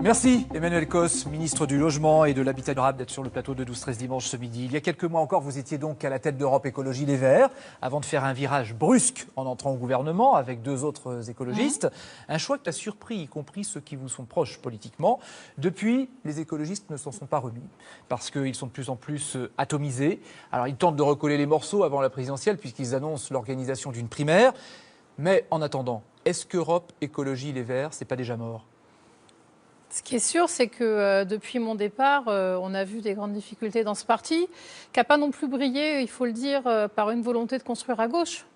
Merci Emmanuel Cos, ministre du Logement et de l'Habitat durable, d'être sur le plateau de 12-13 dimanche ce midi. Il y a quelques mois encore, vous étiez donc à la tête d'Europe Écologie Les Verts, avant de faire un virage brusque en entrant au gouvernement avec deux autres écologistes. Un choix qui a surpris, y compris ceux qui vous sont proches politiquement. Depuis, les écologistes ne s'en sont pas remis, parce qu'ils sont de plus en plus atomisés. Alors ils tentent de recoller les morceaux avant la présidentielle, puisqu'ils annoncent l'organisation d'une primaire. Mais en attendant, est-ce qu'Europe Écologie Les Verts, c'est pas déjà mort ? Ce qui est sûr, c'est que depuis mon départ, on a vu des grandes difficultés dans ce parti, qui n'a pas non plus brillé, il faut le dire, par une volonté de construire à gauche.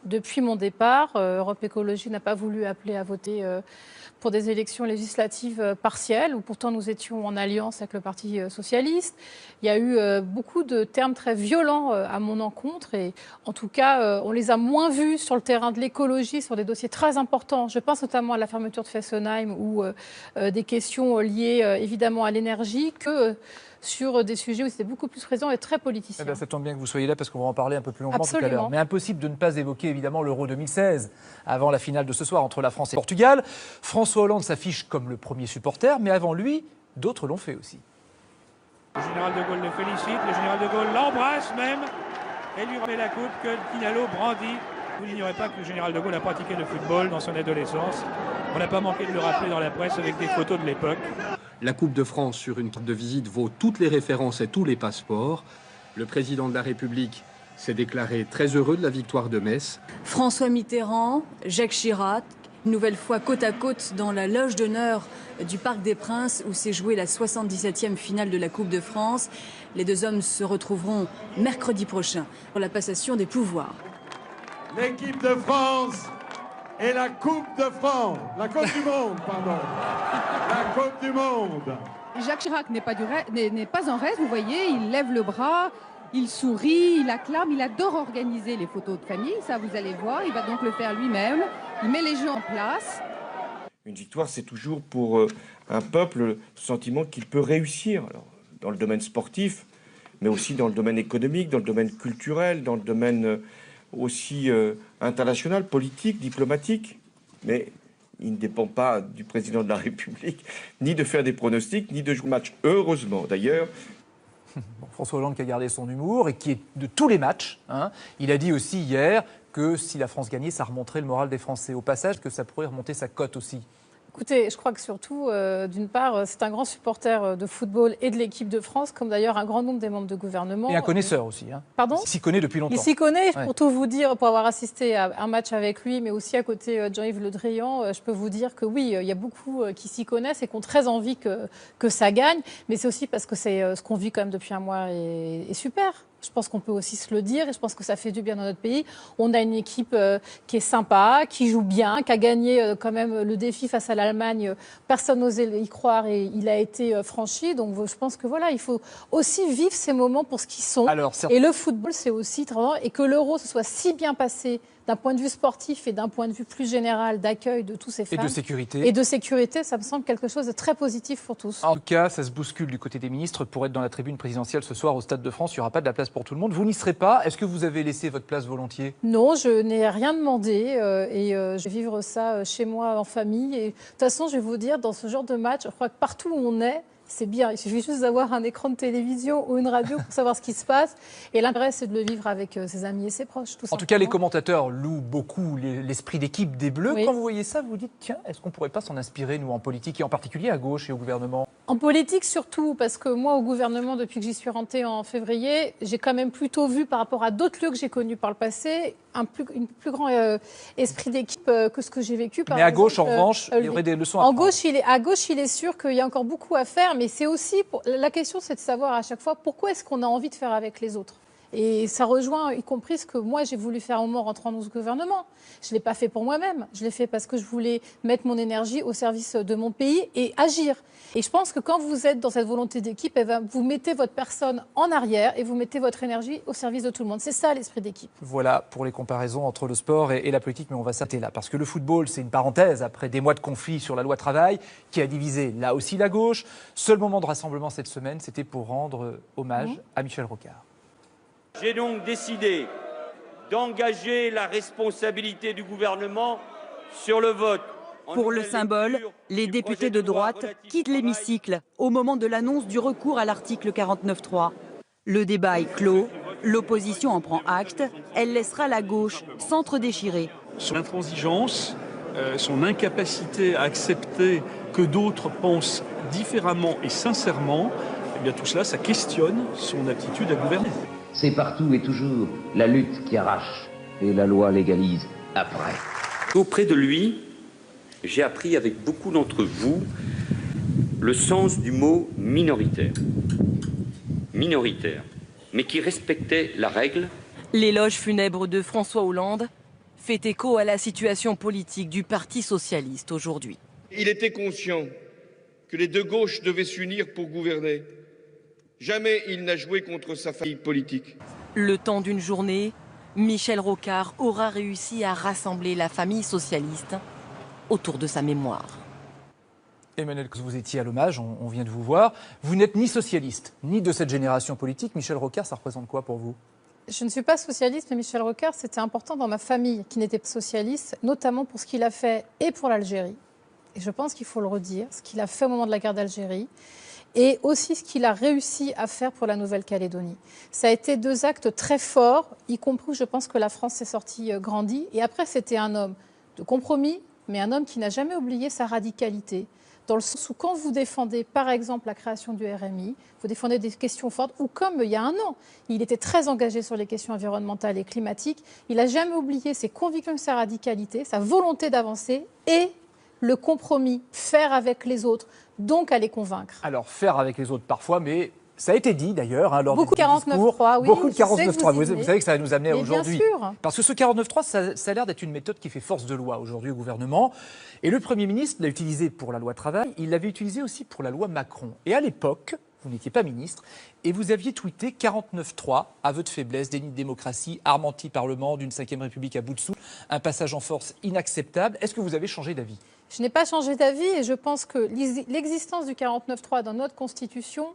Depuis mon départ, Europe Écologie n'a pas voulu appeler à voter pour des élections législatives partielles, où pourtant nous étions en alliance avec le Parti socialiste. Il y a eu beaucoup de termes très violents à mon encontre, et en tout cas, on les a moins vus sur le terrain de l'écologie, sur des dossiers très importants. Je pense notamment à la fermeture de Fessenheim ou des questions liées évidemment à l'énergie que sur des sujets où c'était beaucoup plus présent et très politicien. Eh bien, ça tombe bien que vous soyez là parce qu'on va en parler un peu plus longuement Absolument. tout à l'heure. Mais impossible de ne pas évoquer évidemment l'Euro 2016 avant la finale de ce soir entre la France et le Portugal. François Hollande s'affiche comme le premier supporter, mais avant lui, d'autres l'ont fait aussi. Le général de Gaulle le félicite, le général de Gaulle l'embrasse même et lui remet la coupe que Pinalo brandit. Vous n'ignorez pas que le général de Gaulle a pratiqué le football dans son adolescence. On n'a pas manqué de le rappeler dans la presse avec des photos de l'époque. La Coupe de France sur une carte de visite vaut toutes les références et tous les passeports. Le président de la République s'est déclaré très heureux de la victoire de Metz. François Mitterrand, Jacques Chirac, une nouvelle fois côte à côte dans la loge d'honneur du Parc des Princes où s'est jouée la 77e finale de la Coupe de France. Les deux hommes se retrouveront mercredi prochain pour la passation des pouvoirs. L'équipe de France et la Coupe de France, la Coupe du Monde, pardon, la Coupe du Monde. Jacques Chirac n'est pas en reste, vous voyez, il lève le bras, il sourit, il acclame, il adore organiser les photos de famille, ça vous allez voir, il va donc le faire lui-même, il met les jeux en place. Une victoire, c'est toujours pour un peuple le sentiment qu'il peut réussir, alors, dans le domaine sportif, mais aussi dans le domaine économique, dans le domaine culturel, dans le domaine aussi international, politique, diplomatique, mais il ne dépend pas du président de la République, ni de faire des pronostics, ni de jouer le match. Heureusement, d'ailleurs. Bon, François Hollande qui a gardé son humour et qui est de tous les matchs. Il a dit aussi hier que si la France gagnait, ça remonterait le moral des Français. Au passage, que ça pourrait remonter sa cote aussi. Écoutez, je crois que surtout, d'une part, c'est un grand supporter de football et de l'équipe de France, comme d'ailleurs un grand nombre des membres de gouvernement. Et un connaisseur aussi. Pardon ? Il s'y connaît depuis longtemps. Il s'y connaît, ouais. Pour tout vous dire, pour avoir assisté à un match avec lui, mais aussi à côté de Jean-Yves Le Drian, je peux vous dire que oui, il y a beaucoup qui s'y connaissent et qui ont très envie que ça gagne. Mais c'est aussi parce que c'est ce qu'on vit quand même depuis un mois est super. Je pense qu'on peut aussi se le dire et je pense que ça fait du bien dans notre pays. On a une équipe qui est sympa, qui joue bien, qui a gagné quand même le défi face à l'Allemagne. Personne n'osait y croire et il a été franchi. Donc je pense que voilà, il faut aussi vivre ces moments pour ce qu'ils sont. Alors, et le football, c'est aussi très important. Et que l'Euro se soit si bien passé d'un point de vue sportif et d'un point de vue plus général d'accueil de tous ces fans. Et de sécurité. Et de sécurité, ça me semble quelque chose de très positif pour tous. En tout cas, ça se bouscule du côté des ministres pour être dans la tribune présidentielle ce soir au Stade de France. Il n'y aura pas de la place pour tout le monde. Vous n'y serez pas. Est-ce que vous avez laissé votre place volontiers ? Non, je n'ai rien demandé et je vais vivre ça chez moi en famille. Et de toute façon, je vais vous dire, dans ce genre de match, je crois que partout où on est, c'est bien. Il suffit juste d'avoir un écran de télévision ou une radio pour savoir ce qui se passe. Et l'intérêt, c'est de le vivre avec ses amis et ses proches. En tout cas, les commentateurs louent beaucoup l'esprit d'équipe des Bleus. Oui. Quand vous voyez ça, vous vous dites, tiens, est-ce qu'on ne pourrait pas s'en inspirer, nous, en politique, et en particulier à gauche et au gouvernement ? En politique surtout, parce que moi, au gouvernement, depuis que j'y suis rentrée en février, j'ai quand même plutôt vu, par rapport à d'autres lieux que j'ai connus par le passé, un plus grand esprit d'équipe que ce que j'ai vécu. Mais à gauche, en revanche, il y aurait des leçons à prendre. À gauche, il est sûr qu'il y a encore beaucoup à faire, mais c'est aussi, la question, c'est de savoir à chaque fois pourquoi est-ce qu'on a envie de faire avec les autres. Et ça rejoint, y compris ce que moi j'ai voulu faire au moment rentrant dans ce gouvernement. Je ne l'ai pas fait pour moi-même, je l'ai fait parce que je voulais mettre mon énergie au service de mon pays et agir. Et je pense que quand vous êtes dans cette volonté d'équipe, eh bien, vous mettez votre personne en arrière et vous mettez votre énergie au service de tout le monde. C'est ça l'esprit d'équipe. Voilà pour les comparaisons entre le sport et la politique, mais on va s'arrêter là. Parce que le football, c'est une parenthèse après des mois de conflit sur la loi travail qui a divisé là aussi la gauche. Seul moment de rassemblement cette semaine, c'était pour rendre hommage à Michel Rocard. J'ai donc décidé d'engager la responsabilité du gouvernement sur le vote Pour le symbole, les députés de droite quittent l'hémicycle au moment de l'annonce du recours à l'article 49.3. Le débat est clos, l'opposition en prend acte, elle laissera la gauche s'entre-déchirer. Son intransigeance, son incapacité à accepter que d'autres pensent différemment et sincèrement, eh bien tout cela, ça questionne son aptitude à gouverner. C'est partout et toujours la lutte qui arrache et la loi légalise après. Auprès de lui, j'ai appris avec beaucoup d'entre vous le sens du mot minoritaire. Minoritaire, mais qui respectait la règle. L'éloge funèbre de François Hollande fait écho à la situation politique du Parti socialiste aujourd'hui. Il était conscient que les deux gauches devaient s'unir pour gouverner. Jamais il n'a joué contre sa famille politique. Le temps d'une journée, Michel Rocard aura réussi à rassembler la famille socialiste autour de sa mémoire. Emmanuel, vous étiez à l'hommage, on vient de vous voir. Vous n'êtes ni socialiste, ni de cette génération politique. Michel Rocard, ça représente quoi pour vous ? Je ne suis pas socialiste, mais Michel Rocard, c'était important dans ma famille qui n'était pas socialiste, notamment pour ce qu'il a fait et pour l'Algérie. Et je pense qu'il faut le redire, ce qu'il a fait au moment de la guerre d'Algérie, et aussi ce qu'il a réussi à faire pour la Nouvelle-Calédonie. Ça a été deux actes très forts, y compris, je pense que la France s'est sortie grandie. Et après, c'était un homme de compromis, mais un homme qui n'a jamais oublié sa radicalité. Dans le sens où quand vous défendez, par exemple, la création du RMI, vous défendez des questions fortes, ou comme il y a un an, il était très engagé sur les questions environnementales et climatiques, il n'a jamais oublié ses convictions et sa radicalité, sa volonté d'avancer et le compromis, faire avec les autres, donc à les convaincre. Alors, faire avec les autres parfois, mais ça a été dit d'ailleurs lors beaucoup du discours. 49.3, oui. Beaucoup de 49.3. Vous savez que ça va nous amener à mais aujourd'hui. Bien sûr. Parce que ce 49.3, ça a l'air d'être une méthode qui fait force de loi aujourd'hui au gouvernement. Et le Premier ministre l'a utilisé pour la loi travail, il l'avait utilisé aussi pour la loi Macron. Et à l'époque, vous n'étiez pas ministre, et vous aviez tweeté 49.3, aveu de faiblesse, déni de démocratie, arme anti-parlement d'une 5e République à bout de souffle, un passage en force inacceptable. Est-ce que vous avez changé d'avis ? Je n'ai pas changé d'avis et je pense que l'existence du 49.3 dans notre Constitution,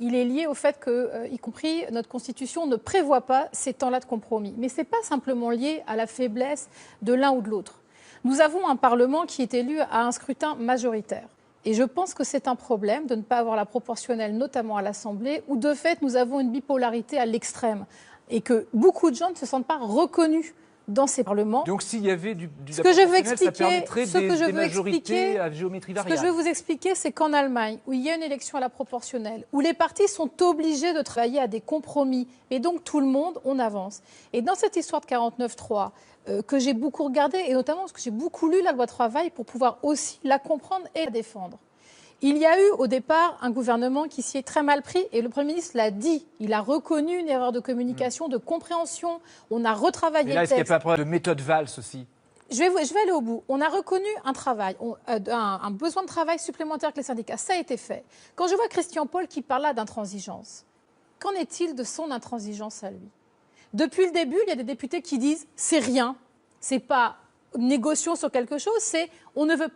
il est lié au fait que, y compris notre Constitution, ne prévoit pas ces temps-là de compromis. Mais ce n'est pas simplement lié à la faiblesse de l'un ou de l'autre. Nous avons un Parlement qui est élu à un scrutin majoritaire. Et je pense que c'est un problème de ne pas avoir la proportionnelle, notamment à l'Assemblée, où de fait nous avons une bipolarité à l'extrême et que beaucoup de gens ne se sentent pas reconnus dans ces parlements. Donc s'il y avait du ce que je veux expliquer, ça permettrait des majorités à géométrie variable. Ce que je veux vous expliquer, c'est qu'en Allemagne, où il y a une élection à la proportionnelle, où les partis sont obligés de travailler à des compromis, et donc tout le monde, on avance. Et dans cette histoire de 49.3, que j'ai beaucoup regardée, et notamment parce que j'ai beaucoup lu la loi travail pour pouvoir aussi la comprendre et la défendre. Il y a eu au départ un gouvernement qui s'y est très mal pris et le Premier ministre l'a dit. Il a reconnu une erreur de communication, de compréhension. On a retravaillé mais là, le texte. Est-ce qu'il n'y a pas un problème de méthode valse aussi ? Je vais aller au bout. On a reconnu un travail, un besoin de travail supplémentaire que les syndicats. Ça a été fait. Quand je vois Christian Paul qui parle là d'intransigeance, qu'en est-il de son intransigeance à lui ? Depuis le début, il y a des députés qui disent « c'est rien, c'est pas négocions sur quelque chose, c'est on ne veut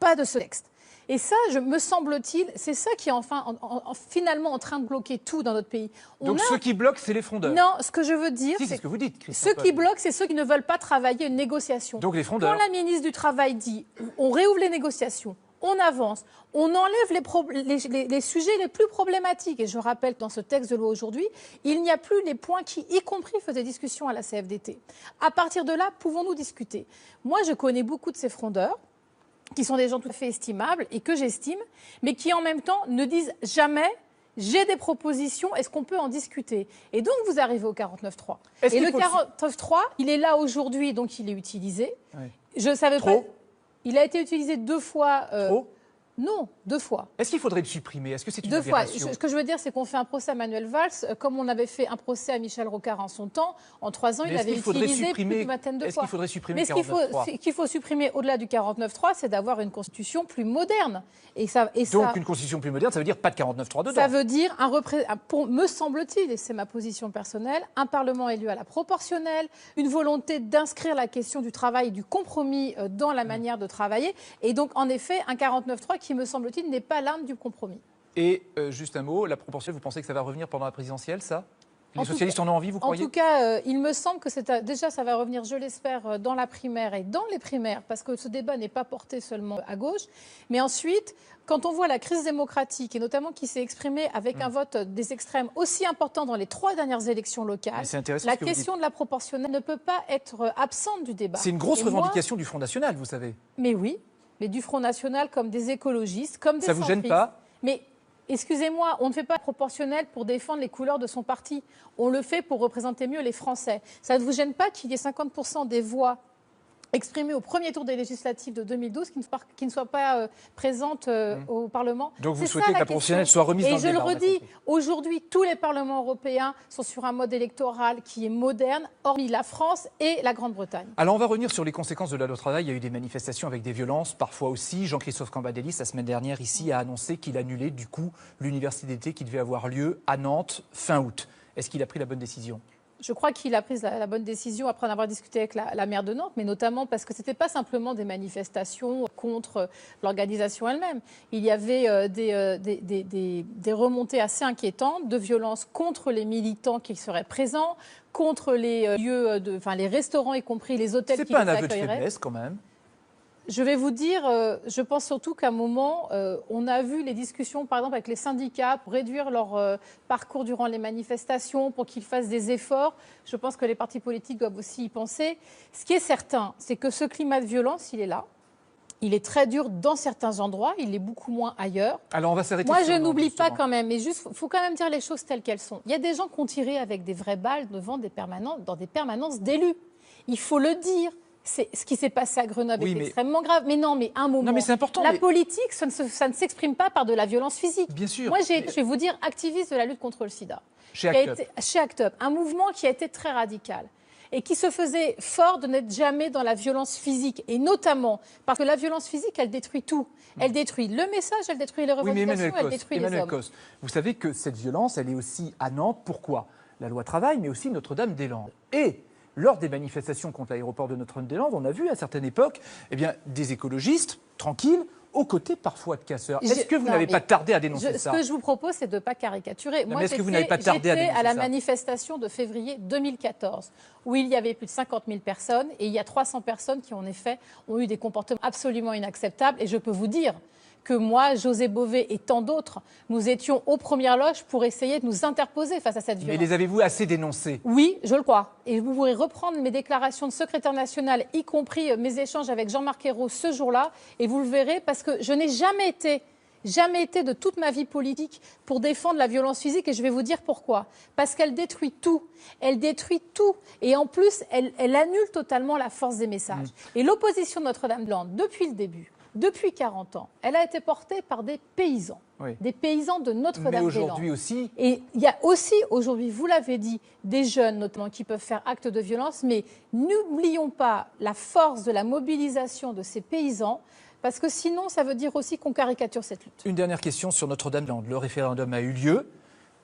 pas de ce texte ». Et ça, me semble-t-il, c'est ça qui est finalement en train de bloquer tout dans notre pays. Donc ceux qui bloquent, c'est les frondeurs. Non, ce que je veux dire, c'est ce que vous dites, ceux qui bloquent, c'est ceux qui ne veulent pas travailler une négociation. Donc les frondeurs. Quand la ministre du Travail dit, on réouvre les négociations, on avance, on enlève les sujets les plus problématiques. Et je rappelle que dans ce texte de loi aujourd'hui, il n'y a plus les points qui, y compris, faisaient discussion à la CFDT. À partir de là, pouvons-nous discuter ? Moi, je connais beaucoup de ces frondeurs, qui sont des gens tout à fait estimables et que j'estime, mais qui en même temps ne disent jamais « j'ai des propositions, est-ce qu'on peut en discuter ?» Et donc vous arrivez au 49.3. Et le 49.3, il est là aujourd'hui, donc il est utilisé. Oui. Je ne savais pas. Il a été utilisé 2 fois. Trop ? Non, 2 fois. Est-ce qu'il faudrait le supprimer ? Est-ce que c'est une 2 fois. aberration ? Ce que je veux dire, c'est qu'on fait un procès à Manuel Valls, comme on avait fait un procès à Michel Rocard en son temps. En 3 ans, il avait utilisé plus d'une vingtaine de fois. Est-ce qu'il faudrait supprimer le 49.3 ? Mais ce qu'il faut supprimer au-delà du 49.3, c'est d'avoir une constitution plus moderne. Donc une constitution plus moderne, ça veut dire pas de 49.3 dedans. Ça veut dire, me semble-t-il, et c'est ma position personnelle, un Parlement élu à la proportionnelle, une volonté d'inscrire la question du travail et du compromis dans la manière de travailler. Et donc, en effet, un 49.3 qui, me semble-t-il, n'est pas l'arme du compromis. Et juste un mot, la proportionnelle, vous pensez que ça va revenir pendant la présidentielle, ça ? Les socialistes en ont envie, vous croyez? En tout cas, il me semble que déjà, ça va revenir, je l'espère, dans la primaire et dans les primaires, parce que ce débat n'est pas porté seulement à gauche. Mais ensuite, quand on voit la crise démocratique, et notamment qui s'est exprimée avec un vote des extrêmes aussi important dans les 3 dernières élections locales, la question de la proportionnelle ne peut pas être absente du débat. C'est une grosse revendication du Front National, vous savez. Mais oui, mais du Front National comme des écologistes, comme des centristes. Ça vous gêne pas? Mais excusez-moi, on ne fait pas proportionnel pour défendre les couleurs de son parti. On le fait pour représenter mieux les Français. Ça ne vous gêne pas qu'il y ait 50% des voix exprimées au premier tour des législatives de 2012 qui ne soient pas présentes au Parlement? Donc vous souhaitez que la proportionnelle soit remise dans le débat? Et je le redis, aujourd'hui, tous les parlements européens sont sur un mode électoral qui est moderne, hormis la France et la Grande-Bretagne. Alors on va revenir sur les conséquences de la loi travail. Il y a eu des manifestations avec des violences, parfois aussi. Jean-Christophe Cambadélis, la semaine dernière, ici, a annoncé qu'il annulait du coup l'université d'été qui devait avoir lieu à Nantes fin août. Est-ce qu'il a pris la bonne décision? Je crois qu'il a pris la bonne décision après en avoir discuté avec la maire de Nantes, mais notamment parce que ce n'était pas simplement des manifestations contre l'organisation elle-même. Il y avait des remontées assez inquiétantes de violences contre les militants qui seraient présents, contre les lieux, les restaurants y compris, les hôtels qui les accueilleraient. C'est pas un aveu de faiblesse quand même? Je vais vous dire, je pense surtout qu'à un moment, on a vu les discussions, par exemple, avec les syndicats pour réduire leur parcours durant les manifestations, pour qu'ils fassent des efforts. Je pense que les partis politiques doivent aussi y penser. Ce qui est certain, c'est que ce climat de violence, il est là. Il est très dur dans certains endroits, il est beaucoup moins ailleurs. Alors on va s'arrêter. Moi, je n'oublie pas quand même, mais juste, faut quand même dire les choses telles qu'elles sont. Il y a des gens qui ont tiré avec des vraies balles dans des permanences d'élus. Il faut le dire. Ce qui s'est passé à Grenoble est extrêmement grave. Mais non, mais un moment. Non, mais c'est important. La politique, ça ne s'exprime pas par de la violence physique. Bien sûr. Moi, je vais vous dire, activiste de la lutte contre le sida. Chez ACT UP. Un mouvement qui a été très radical et qui se faisait fort de n'être jamais dans la violence physique. Et notamment parce que la violence physique, elle détruit tout. Elle détruit le message, elle détruit les revendications, elle détruit les hommes. Cos, vous savez que cette violence, elle est aussi à Nantes. Pourquoi? La loi travail, mais aussi Notre-Dame-des-Landes. Et lors des manifestations contre l'aéroport de Notre-Dame-des-Landes, on a vu à certaines époques des écologistes tranquilles, aux côtés parfois de casseurs. Est-ce que vous n'avez pas tardé à dénoncer ça? Ce que je vous propose, c'est de ne pas caricaturer. Moi, j'étais à la manifestation de février 2014, où il y avait plus de 50 000 personnes, et il y a 300 personnes qui, en effet, ont eu des comportements absolument inacceptables. Et je peux vous dire que moi, José Bové et tant d'autres, nous étions aux premières loges pour essayer de nous interposer face à cette violence. Mais les avez-vous assez dénoncés? Oui, je le crois. Et vous pourrez reprendre mes déclarations de secrétaire national, y compris mes échanges avec Jean-Marc Ayrault ce jour-là, et vous le verrez, parce que je n'ai jamais été de toute ma vie politique pour défendre la violence physique, et je vais vous dire pourquoi. Parce qu'elle détruit tout. Elle détruit tout. Et en plus, elle annule totalement la force des messages. Et l'opposition de Notre-Dame-des-Landes, depuis le début, depuis 40 ans, elle a été portée par des paysans, des paysans de Notre-Dame-des-Landes. Mais aujourd'hui aussi. Et il y a aussi, aujourd'hui, vous l'avez dit, des jeunes notamment qui peuvent faire acte de violence, mais n'oublions pas la force de la mobilisation de ces paysans, parce que sinon, ça veut dire aussi qu'on caricature cette lutte. Une dernière question sur Notre-Dame-des-Landes. Le référendum a eu lieu.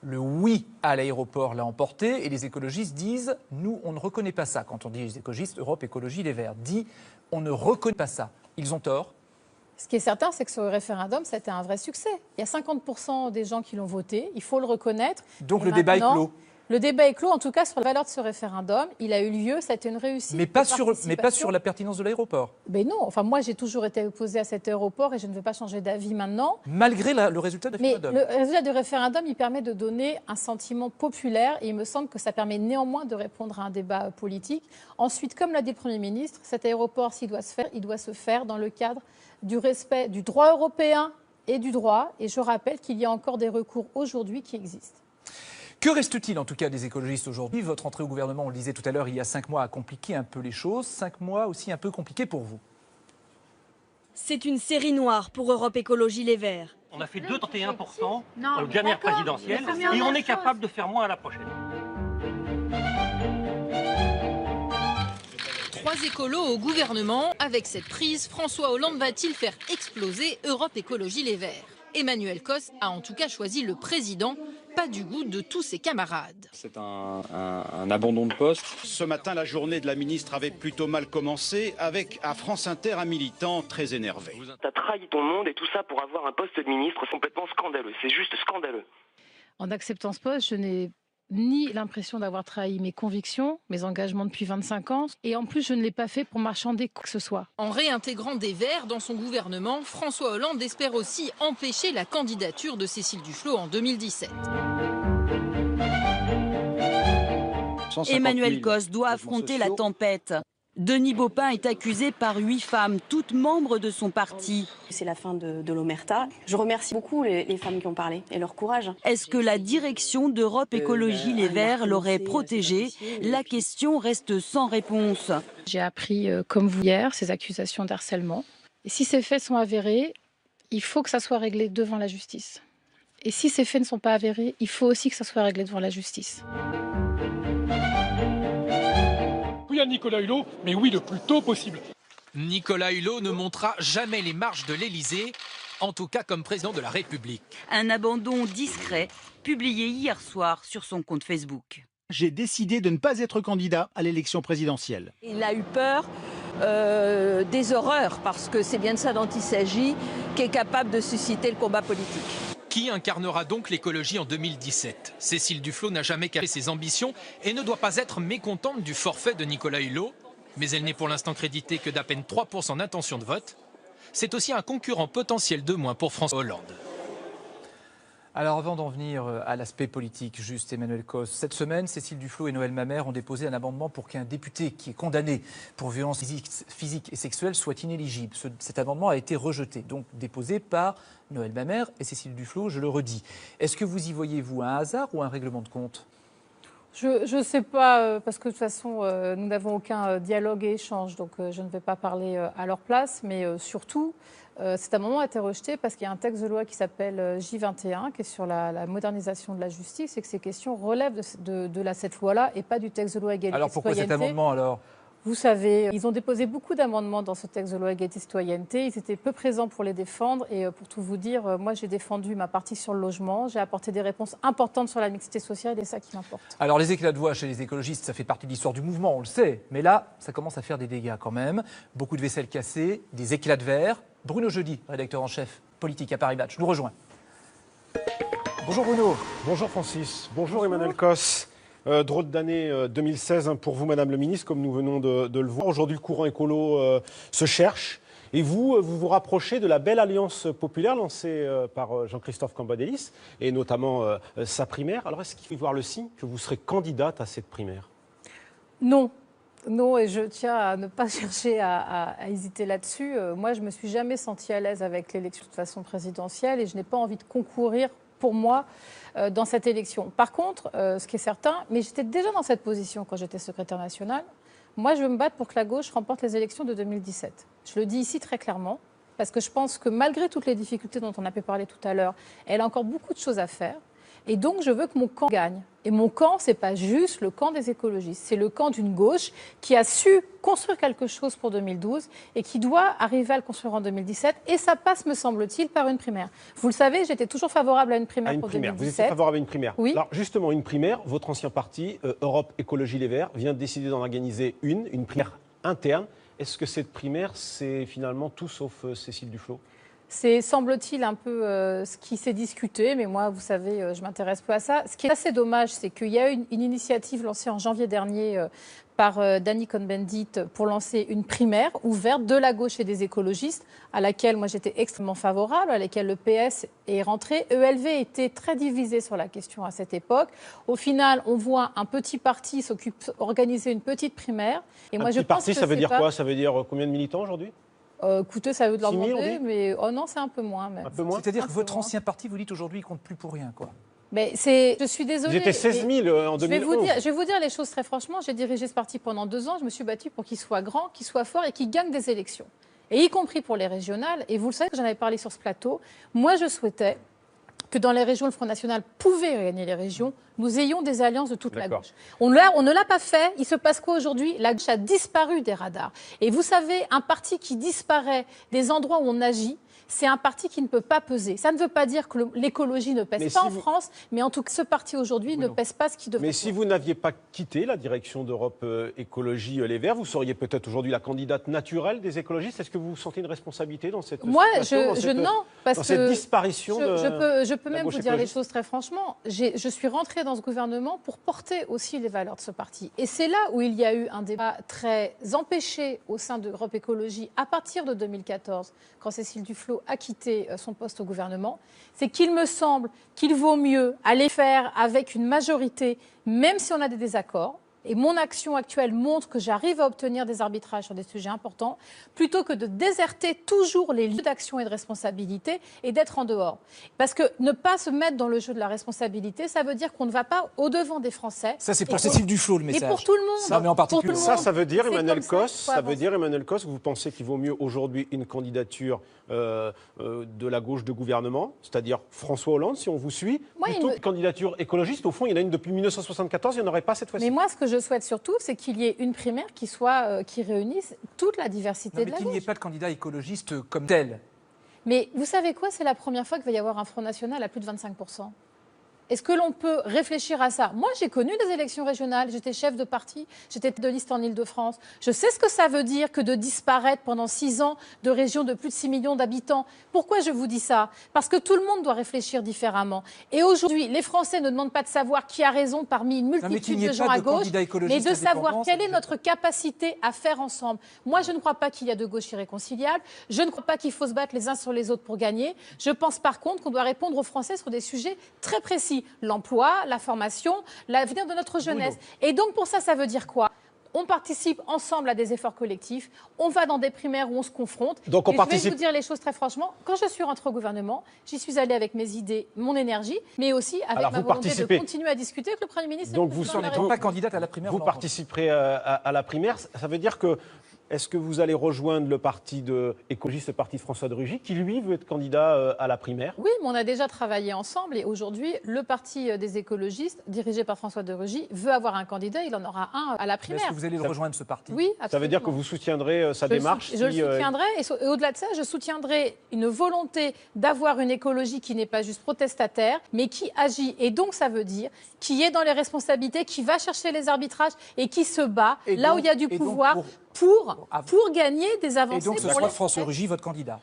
Le oui à l'aéroport l'a emporté et les écologistes disent « nous, on ne reconnaît pas ça ». Quand on dit les écologistes, Europe Écologie Les Verts dit « on ne reconnaît pas ça ». Ils ont tort. Ce qui est certain, c'est que ce référendum, ça a été un vrai succès. Il y a 50% des gens qui l'ont voté, il faut le reconnaître. Donc le débat est clos. Le débat est clos, en tout cas, sur la valeur de ce référendum. Il a eu lieu, ça a été une réussite. Mais pas sur la pertinence de l'aéroport. Mais non, enfin moi j'ai toujours été opposée à cet aéroport et je ne veux pas changer d'avis maintenant. Malgré le résultat du référendum. Mais le résultat du référendum, il permet de donner un sentiment populaire et il me semble que ça permet néanmoins de répondre à un débat politique. Ensuite, comme l'a dit le Premier ministre, cet aéroport, s'il doit se faire, il doit se faire dans le cadre du respect du droit européen et du droit. Et je rappelle qu'il y a encore des recours aujourd'hui qui existent. Que reste-t-il en tout cas des écologistes aujourd'hui? Votre entrée au gouvernement, on le disait tout à l'heure, il y a 5 mois, a compliqué un peu les choses. 5 mois aussi un peu compliqués pour vous. C'est une série noire pour Europe Écologie Les Verts. On a fait 2,31% aux dernières présidentielles et on est capable de faire moins à la prochaine. 3 écolos au gouvernement. Avec cette prise, François Hollande va-t-il faire exploser Europe Écologie Les Verts? Emmanuel Cos a en tout cas choisi le président, pas du goût de tous ses camarades. C'est un abandon de poste. Ce matin, la journée de la ministre avait plutôt mal commencé, avec à France Inter un militant très énervé. T'as trahi ton monde et tout ça pour avoir un poste de ministre complètement scandaleux. C'est juste scandaleux. En acceptant ce poste, je n'ai ni l'impression d'avoir trahi mes convictions, mes engagements depuis 25 ans. Et en plus, je ne l'ai pas fait pour marchander quoi que ce soit. En réintégrant des Verts dans son gouvernement, François Hollande espère aussi empêcher la candidature de Cécile Duflot en 2017. Emmanuel Cos doit affronter la tempête. Denis Baupin est accusé par 8 femmes, toutes membres de son parti. C'est la fin de l'omerta. Je remercie beaucoup les femmes qui ont parlé et leur courage. Est-ce que la direction d'Europe Écologie Les Verts l'aurait protégé? La question reste sans réponse. J'ai appris, comme vous hier, ces accusations d'harcèlement. Et si ces faits sont avérés, il faut que ça soit réglé devant la justice. Et si ces faits ne sont pas avérés, il faut aussi que ça soit réglé devant la justice. Oui à Nicolas Hulot, mais oui le plus tôt possible. Nicolas Hulot ne montera jamais les marches de l'Élysée, en tout cas comme président de la République. Un abandon discret, publié hier soir sur son compte Facebook. J'ai décidé de ne pas être candidat à l'élection présidentielle. Il a eu peur des horreurs, parce que c'est bien de ça dont il s'agit, qui est capable de susciter le combat politique. Qui incarnera donc l'écologie en 2017? Cécile Duflot n'a jamais caché ses ambitions et ne doit pas être mécontente du forfait de Nicolas Hulot. Mais elle n'est pour l'instant créditée que d'à peine 3% d'intention de vote. C'est aussi un concurrent potentiel de moins pour François Hollande. Alors avant d'en venir à l'aspect politique, juste Emmanuel Cos, cette semaine, Cécile Duflot et Noël Mamère ont déposé un amendement pour qu'un député qui est condamné pour violence physique et sexuelle soit inéligible. Cet amendement a été rejeté, donc déposé par Noël Mamère et Cécile Duflot, je le redis. Est-ce que vous y voyez-vous un hasard ou un règlement de compte ? Je ne sais pas, parce que de toute façon, nous n'avons aucun dialogue et échange, donc je ne vais pas parler à leur place, mais surtout, cet amendement a été rejeté parce qu'il y a un texte de loi qui s'appelle J21, qui est sur la modernisation de la justice, et que ces questions relèvent de cette loi-là et pas du texte de loi égalité. Alors pourquoi cet amendement alors ? Vous savez, ils ont déposé beaucoup d'amendements dans ce texte de loi égalité citoyenneté. Ils étaient peu présents pour les défendre. Et pour tout vous dire, moi, j'ai défendu ma partie sur le logement. J'ai apporté des réponses importantes sur la mixité sociale et c'est ça qui m'importe. Alors, les éclats de voix chez les écologistes, ça fait partie de l'histoire du mouvement, on le sait. Mais là, ça commence à faire des dégâts quand même. Beaucoup de vaisselle cassée, des éclats de verre. Bruno Jeudi, rédacteur en chef politique à Paris Match, nous rejoint. Bonjour Bruno. Bonjour Francis. Bonjour Emmanuel Cos. Drôle d'année 2016 pour vous, Madame le Ministre, comme nous venons de le voir. Aujourd'hui, le courant écolo se cherche. Et vous vous rapprochez de la belle alliance populaire lancée par Jean-Christophe Cambadélis, et notamment sa primaire. Alors, est-ce qu'il faut y voir le signe que vous serez candidate à cette primaire ? Non. Non, et je tiens à ne pas chercher à hésiter là-dessus. Moi, je ne me suis jamais sentie à l'aise avec l'élection de façon présidentielle et je n'ai pas envie de concourir pour moi dans cette élection. Par contre, ce qui est certain, mais j'étais déjà dans cette position quand j'étais secrétaire nationale, moi je veux me battre pour que la gauche remporte les élections de 2017. Je le dis ici très clairement, parce que je pense que malgré toutes les difficultés dont on a pu parler tout à l'heure, elle a encore beaucoup de choses à faire. Et donc, je veux que mon camp gagne. Et mon camp, ce n'est pas juste le camp des écologistes. C'est le camp d'une gauche qui a su construire quelque chose pour 2012 et qui doit arriver à le construire en 2017. Et ça passe, me semble-t-il, par une primaire. Vous le savez, j'étais toujours favorable à une primaire pour 2017. Vous étiez favorable à une primaire. Oui. Alors, justement, une primaire, votre ancien parti, Europe Écologie Les Verts, vient de décider d'en organiser une primaire interne. Est-ce que cette primaire, c'est finalement tout sauf Cécile Duflot ? C'est, semble-t-il, un peu ce qui s'est discuté, mais moi, vous savez, je m'intéresse peu à ça. Ce qui est assez dommage, c'est qu'il y a eu une initiative lancée en janvier dernier par Danny Cohn-Bendit pour lancer une primaire ouverte de la gauche et des écologistes, à laquelle moi j'étais extrêmement favorable, à laquelle le PS est rentré. ELV était très divisé sur la question à cette époque. Au final, on voit un petit parti organiser une petite primaire. Et moi, petit parti, ça veut dire quoi ? Ça veut dire combien de militants aujourd'hui ? Écoutez, ça veut de leur demander, mais oh non, c'est un peu moins même. C'est-à-dire que votre ancien parti, vous dites aujourd'hui, il ne compte plus pour rien, quoi. Mais je suis désolée. Vous étiez 16 000 en 2011. Je vais vous dire les choses très franchement. J'ai dirigé ce parti pendant 2 ans. Je me suis battue pour qu'il soit grand, qu'il soit fort et qu'il gagne des élections. Et y compris pour les régionales. Et vous le savez, que j'en avais parlé sur ce plateau. Moi, je souhaitais que dans les régions, le Front National pouvait gagner les régions, nous ayons des alliances de toute la gauche. On ne l'a pas fait. Il se passe quoi aujourd'hui ? La gauche a disparu des radars. Et vous savez, un parti qui disparaît des endroits où on agit, c'est un parti qui ne peut pas peser. Ça ne veut pas dire que l'écologie ne pèse pas en France, mais en tout cas, ce parti aujourd'hui ne pèse pas ce qui devrait. Mais si vous n'aviez pas quitté la direction d'Europe Écologie Les Verts, vous seriez peut-être aujourd'hui la candidate naturelle des écologistes. Est-ce que vous sentez une responsabilité dans cette situation, Parce dans cette disparition je peux la même gauche vous dire les écologiste. choses très franchement. Je suis rentrée dans ce gouvernement pour porter aussi les valeurs de ce parti. Et c'est là où il y a eu un débat très empêché au sein d'Europe Écologie à partir de 2014, quand Cécile Duflot a quitté son poste au gouvernement. C'est qu'il me semble qu'il vaut mieux aller faire avec une majorité, même si on a des désaccords. Et mon action actuelle montre que j'arrive à obtenir des arbitrages sur des sujets importants, plutôt que de déserter toujours les lieux d'action et de responsabilité et d'être en dehors. Parce que ne pas se mettre dans le jeu de la responsabilité, ça veut dire qu'on ne va pas au-devant des Français. Ça, c'est pour Cécile Duflot, le message. Et pour tout le monde. Ça, mais en particulier. Ça veut dire, Emmanuel Cos, ça veut dire, que vous pensez qu'il vaut mieux aujourd'hui une candidature de la gauche de gouvernement, c'est-à-dire François Hollande, si on vous suit, plutôt qu'une candidature écologiste. Au fond, il y en a une depuis 1974, il n'y en aurait pas cette fois-ci. Mais moi, ce que je souhaite surtout, c'est qu'il y ait une primaire qui réunisse toute la diversité de la qu'il n'y ait gauche. pas de candidat écologiste comme tel. Mais vous savez quoi? C'est la première fois qu'il va y avoir un Front National à plus de 25%. Est-ce que l'on peut réfléchir à ça? Moi, j'ai connu les élections régionales, j'étais chef de parti, j'étais de liste en Ile-de-France. Je sais ce que ça veut dire que de disparaître pendant 6 ans de régions de plus de 6 millions d'habitants. Pourquoi je vous dis ça? Parce que tout le monde doit réfléchir différemment. Et aujourd'hui, les Français ne demandent pas de savoir qui a raison parmi une multitude de gens à gauche, mais de savoir quelle est notre capacité à faire ensemble. Moi, je ne crois pas qu'il y a de gauche irréconciliable. Je ne crois pas qu'il faut se battre les uns sur les autres pour gagner. Je pense par contre qu'on doit répondre aux Français sur des sujets très précis. L'emploi, la formation, l'avenir de notre jeunesse. Et donc pour ça, ça veut dire quoi? On participe ensemble à des efforts collectifs, on va dans des primaires où on se confronte. Donc je vais vous dire les choses très franchement, quand je suis rentrée au gouvernement, j'y suis allée avec mes idées, mon énergie, mais aussi avec ma volonté de continuer à discuter avec le Premier ministre. Donc vous n'êtes pas candidate à la primaire. Vous participerez à la primaire, ça veut dire que... Est-ce que vous allez rejoindre le parti écologiste, le parti de François de Rugy, qui lui veut être candidat à la primaire? Oui, mais on a déjà travaillé ensemble et aujourd'hui, le parti des écologistes, dirigé par François de Rugy, veut avoir un candidat, il en aura un à la primaire. Est-ce que vous allez rejoindre ce parti? Oui, absolument. Ça veut dire que vous soutiendrez sa démarche? Je le soutiendrai et au-delà de ça, je soutiendrai une volonté d'avoir une écologie qui n'est pas juste protestataire, mais qui agit. Et donc, ça veut dire qui est dans les responsabilités, qui va chercher les arbitrages et qui se bat là où il y a du pouvoir pour gagner des avancées. Et donc ce sera François Rugy, votre candidat?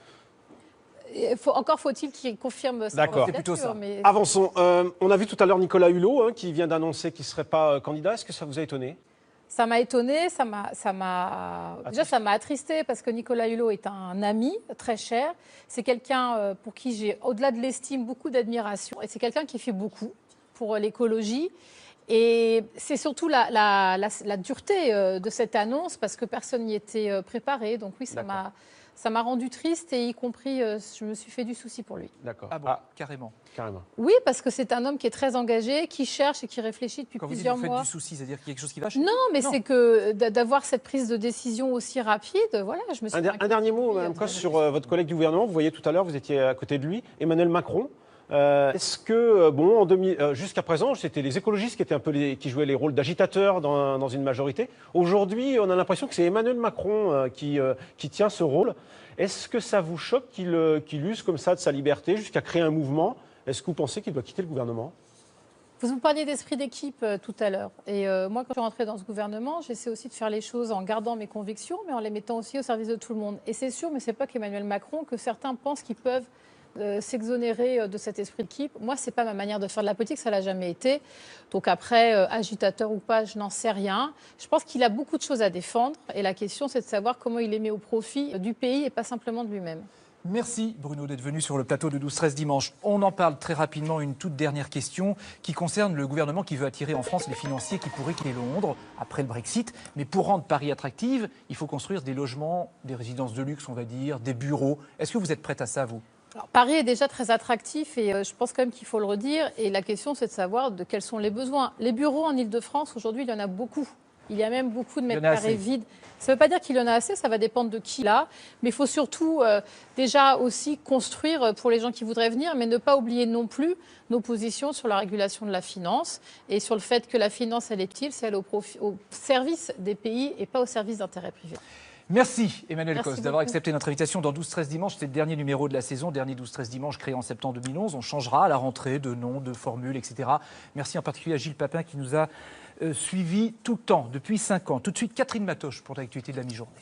Encore faut-il qu'il confirme sa candidature. Mais... Avançons. On a vu tout à l'heure Nicolas Hulot qui vient d'annoncer qu'il ne serait pas candidat. Est-ce que ça vous a étonné? Ça m'a étonné, ça m'a attristé parce que Nicolas Hulot est un ami très cher. C'est quelqu'un pour qui j'ai, au-delà de l'estime, beaucoup d'admiration. Et c'est quelqu'un qui fait beaucoup pour l'écologie. Et c'est surtout la dureté de cette annonce parce que personne n'y était préparé. Donc oui, ça m'a rendu triste et y compris, je me suis fait du souci pour lui. D'accord. Ah bon, carrément. Oui, parce que c'est un homme qui est très engagé, qui cherche et qui réfléchit depuis plusieurs mois. Quand vous dites vous faites du souci, c'est-à-dire qu'il y a quelque chose qui va? Non, mais c'est que d'avoir cette prise de décision aussi rapide, voilà, je me suis... Un dernier mot, Mme Cos, sur votre collègue du gouvernement. Vous voyez tout à l'heure, vous étiez à côté de lui, Emmanuel Macron. Est-ce que, jusqu'à présent, c'était les écologistes qui étaient un peu qui jouaient les rôles d'agitateurs dans une majorité. Aujourd'hui, on a l'impression que c'est Emmanuel Macron qui tient ce rôle. Est-ce que ça vous choque qu'il use comme ça de sa liberté jusqu'à créer un mouvement? Est-ce que vous pensez qu'il doit quitter le gouvernement? Vous parliez d'esprit d'équipe tout à l'heure. Et moi, quand je suis rentrée dans ce gouvernement, j'essaie aussi de faire les choses en gardant mes convictions, mais en les mettant aussi au service de tout le monde. Et c'est sûr, mais ce n'est pas qu'Emmanuel Macron, que certains pensent qu'ils peuvent s'exonérer de cet esprit d'équipe. Moi, ce n'est pas ma manière de faire de la politique, ça ne l'a jamais été. Donc après, agitateur ou pas, je n'en sais rien. Je pense qu'il a beaucoup de choses à défendre. Et la question, c'est de savoir comment il les met au profit du pays et pas simplement de lui-même. Merci Bruno d'être venu sur le plateau de 12-13 dimanche. On en parle très rapidement, une toute dernière question qui concerne le gouvernement qui veut attirer en France les financiers qui pourraient quitter Londres après le Brexit. Mais pour rendre Paris attractive, il faut construire des logements, des résidences de luxe, on va dire, des bureaux. Est-ce que vous êtes prête à ça, vous ? Alors, Paris est déjà très attractif et je pense quand même qu'il faut le redire. Et la question, c'est de savoir de quels sont les besoins. Les bureaux en Ile-de-France, aujourd'hui, il y en a beaucoup. Il y a même beaucoup de mètres carrés vides. Ça ne veut pas dire qu'il y en a assez, ça va dépendre de qui là. Mais il faut surtout déjà aussi construire pour les gens qui voudraient venir, mais ne pas oublier non plus nos positions sur la régulation de la finance et sur le fait que la finance, elle est utile, c'est elle au service des pays et pas au service d'intérêts privés. Merci Emmanuel Cos d'avoir accepté notre invitation dans 12-13 dimanche. C'est le dernier numéro de la saison, dernier 12-13 dimanche créé en septembre 2011. On changera à la rentrée de nom, de formule, etc. Merci en particulier à Gilles Papin qui nous a suivis tout le temps, depuis 5 ans. Tout de suite, Catherine Matoche pour l'actualité de la mi-journée.